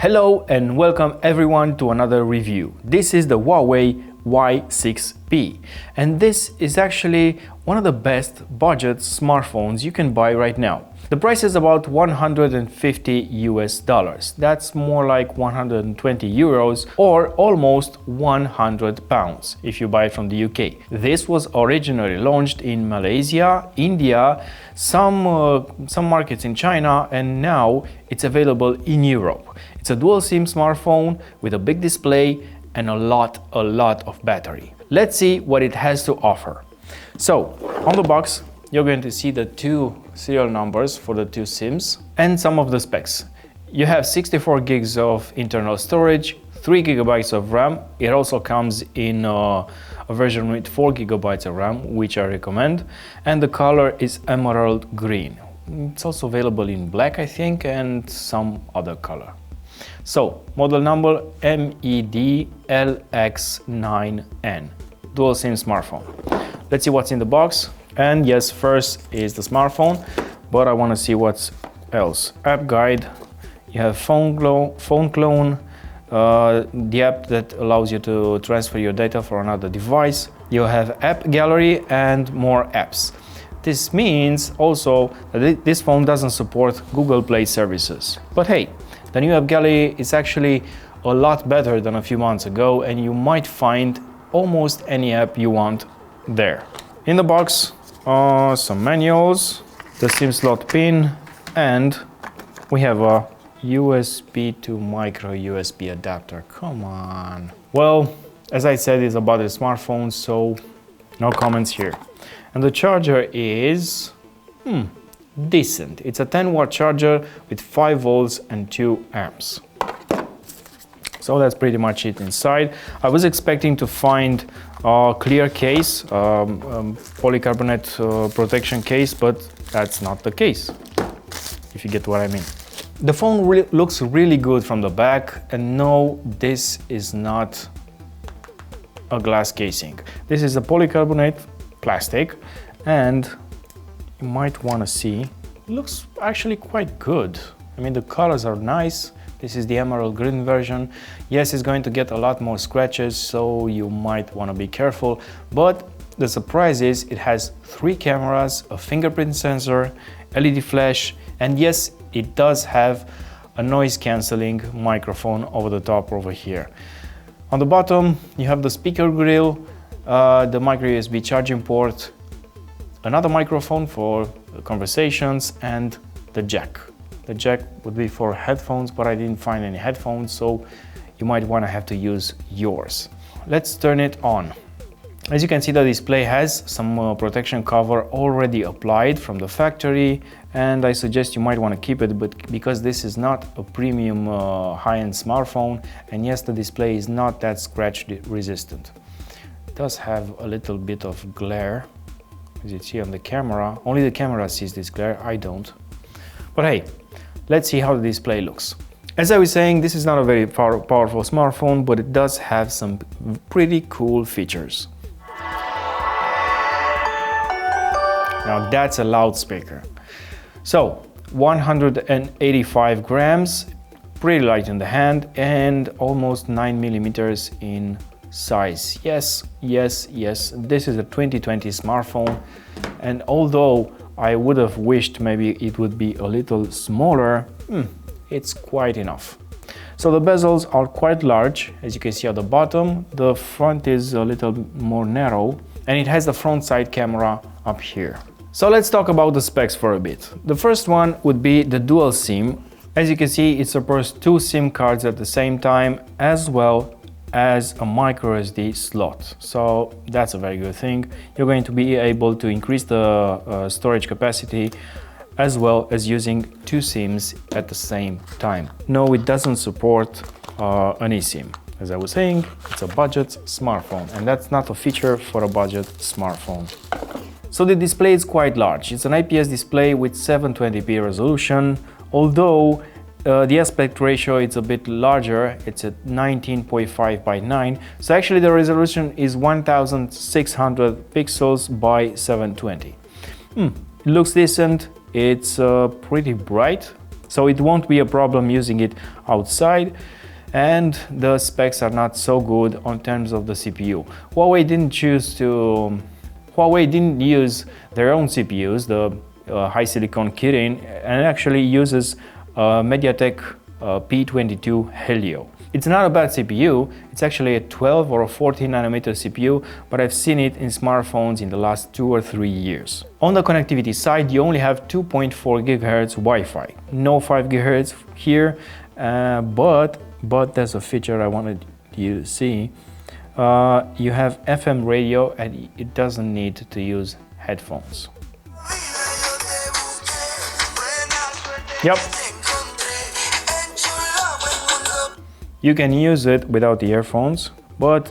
Hello and welcome everyone to another review. This is the Huawei Y6P, and this is actually one of the best budget smartphones you can buy right now. The price is about $150. That's more like 120 euros or almost 100 pounds if you buy it from the UK. This was originally launched in Malaysia, India, some markets in China, and now it's available in Europe. It's a dual SIM smartphone with a big display and a lot of battery. Let's see what it has to offer. So, on the box, you're going to see the two serial numbers for the two SIMs and some of the specs. You have 64 gigs of internal storage, 3 gigabytes of RAM. It also comes in a version with 4 gigabytes of RAM, which I recommend. And the color is emerald green. It's also available in black, I think, and some other color. So, model number MEDLX9N, dual SIM smartphone. Let's see what's in the box. And yes, first is the smartphone, but I want to see what's else. App guide, you have phone clone, the app that allows you to transfer your data for another device. You have app gallery and more apps. This means also that this phone doesn't support Google Play services. But hey, the new app gallery is actually a lot better than a few months ago, and you might find almost any app you want there. In the box, some manuals, the SIM slot pin, and we have a USB to micro USB adapter. Come on. Well, as I said, it's a budget smartphone, so no comments here. And the charger is decent. It's a 10-watt charger with 5 volts and 2 amps. So that's pretty much it inside. I was expecting to find a clear case, polycarbonate protection case, but that's not the case, if you get what I mean. The phone looks really good from the back, and no, this is not a glass casing. This is a polycarbonate plastic, and you might want to see, it looks actually quite good. I mean, the colors are nice. This is the emerald green version. Yes, it's going to get a lot more scratches, so you might want to be careful. But the surprise is it has 3 cameras, a fingerprint sensor, LED flash, and yes, it does have a noise cancelling microphone over the top over here. On the bottom, you have the speaker grill, the micro USB charging port, another microphone for conversations, and the jack. The jack would be for headphones, but I didn't find any headphones, so you might want to have to use yours. Let's turn it on. As you can see, the display has some protection cover already applied from the factory, and I suggest you might want to keep it, but because this is not a premium high-end smartphone, and yes, the display is not that scratch resistant. It does have a little bit of glare, as you see on the camera. Only the camera sees this glare, I don't. But hey, let's see how the display looks. As I was saying, this is not a very powerful smartphone, but it does have some pretty cool features. Now that's a loudspeaker. So, 185 grams, pretty light in the hand, and almost 9 millimeters in size. Yes, this is a 2020 smartphone, and although I would have wished maybe it would be a little smaller, it's quite enough. So the bezels are quite large, as you can see at the bottom. The front is a little more narrow, and it has the front side camera up here. So let's talk about the specs for a bit. The first one would be the dual SIM. As you can see, it supports 2 SIM cards at the same time, as well as a micro SD slot. So that's a very good thing. You're going to be able to increase the storage capacity, as well as using 2 SIMs at the same time. No, it doesn't support an eSIM. As I was saying, it's a budget smartphone, and that's not a feature for a budget smartphone. So the display is quite large. It's an IPS display with 720p resolution, although the aspect ratio is a bit larger. It's at 19.5 by 9. So actually the resolution is 1600 pixels by 720. It looks decent. It's pretty bright. So it won't be a problem using it outside, and the specs are not so good on terms of the CPU. Huawei didn't use their own CPUs, the high silicon Kirin, and actually uses MediaTek P22 Helio. It's not a bad CPU, it's actually a 12 or a 14 nanometer CPU, but I've seen it in smartphones in the last 2 or 3 years. On the connectivity side, you only have 2.4 GHz Wi-Fi, no 5 GHz here, but there's a feature I wanted you to see. You have FM radio and it doesn't need to use headphones. Yep. You can use it without the earphones, but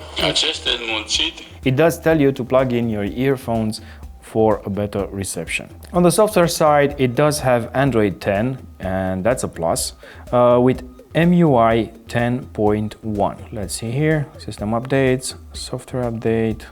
it does tell you to plug in your earphones for a better reception. On the software side, it does have Android 10, and that's a plus, with MUI 10.1. Let's see here, system updates, software update,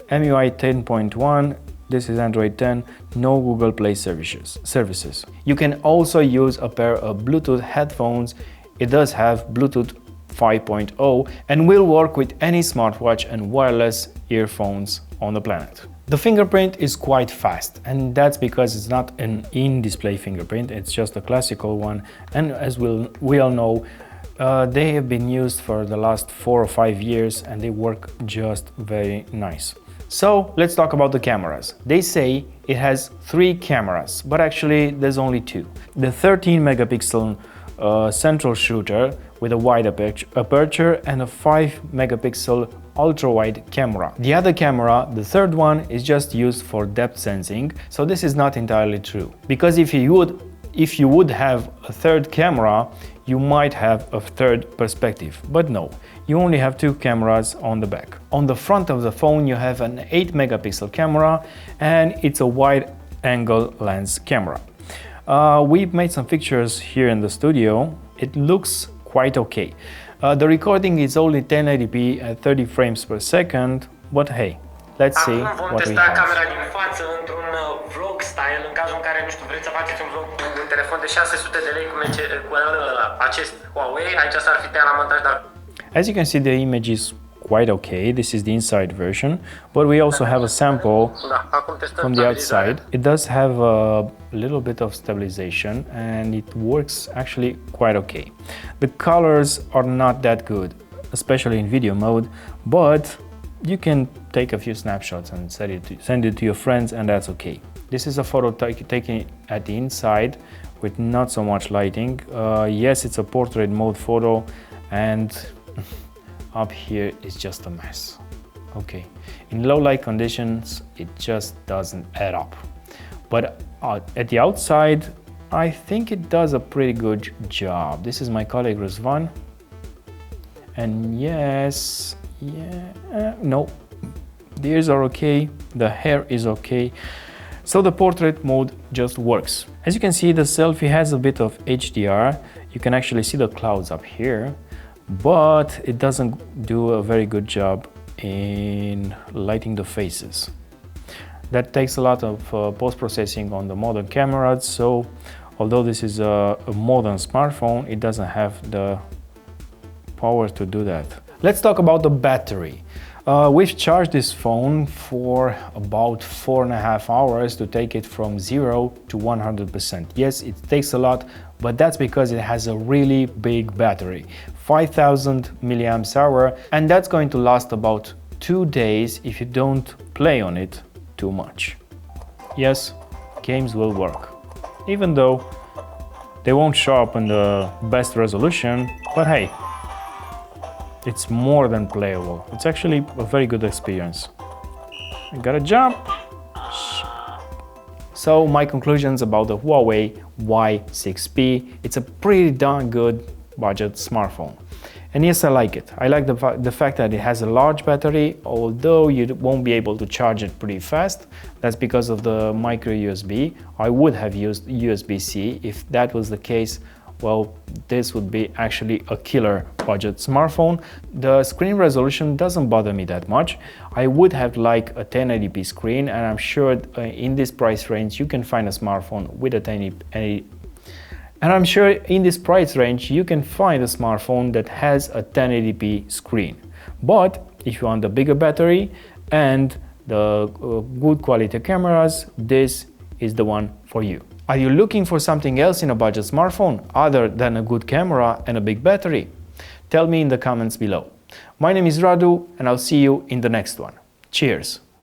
MUI 10.1, this is Android 10, no Google Play services. You can also use a pair of Bluetooth headphones. It does have Bluetooth 5.0 and will work with any smartwatch and wireless earphones on the planet. The fingerprint is quite fast, and that's because it's not an in-display fingerprint, it's just a classical one, and as we all know, they have been used for the last 4 or 5 years and they work just very nice. So let's talk about the cameras. They say it has 3 cameras, but actually there's only 2. The 13 megapixel central shooter with a wide aperture and a 5 megapixel ultra-wide camera. The other camera, the third one, is just used for depth sensing, so this is not entirely true. Because if you would have a third camera, you might have a third perspective, but no, you only have 2 cameras on the back. On the front of the phone you have an 8 megapixel camera and it's a wide angle lens camera. We've made some pictures here in the studio. It looks quite okay. The recording is only 1080p at 30 frames per second, but hey, let's see what we have. Camera din față într-un vlog style, în cazul în care, nu știu, vreți să faceți un vlog cu un telefon de 600 de lei cu acest Huawei, aici s-ar fi tăiat la montaj, dar... As you can see, the image is quite okay. This is the inside version, but we also have a sample from the outside. It does have a little bit of stabilization and it works actually quite okay. The colors are not that good, especially in video mode, but you can take a few snapshots and send it to your friends, and that's okay. This is a photo taken at the inside with not so much lighting. Yes, it's a portrait mode photo, and up here is just a mess. Okay, in low light conditions it just doesn't add up, but at the outside I think it does a pretty good job. This is my colleague Rizvan, and yes, no, the ears are okay, the hair is okay, so the portrait mode just works. As you can see, the selfie has a bit of HDR. You can actually see the clouds up here, but it doesn't do a very good job in lighting the faces. That takes a lot of post-processing on the modern cameras, so although this is a modern smartphone, it doesn't have the power to do that. Let's talk about the battery. We've charged this phone for about 4.5 hours to take it from 0 to 100%. Yes, it takes a lot, but that's because it has a really big battery, 5000 mAh, and that's going to last about 2 days if you don't play on it too much. Yes, games will work, even though they won't show up in the best resolution, but hey, it's more than playable. It's actually a very good experience. I gotta jump. So my conclusions about the Huawei Y6P, it's a pretty darn good budget smartphone. And yes, I like it. I like the fact that it has a large battery, although you won't be able to charge it pretty fast. That's because of the micro USB. I would have used USB-C. If that was the case, well, this would be actually a killer budget smartphone. The screen resolution doesn't bother me that much. I would have liked a 1080p screen, and I'm sure in this price range you can find a smartphone with a And I'm sure in this price range you can find a smartphone that has a 1080p screen. But if you want the bigger battery and the good quality cameras, this is the one for you. Are you looking for something else in a budget smartphone other than a good camera and a big battery? Tell me in the comments below. My name is Radu and I'll see you in the next one. Cheers!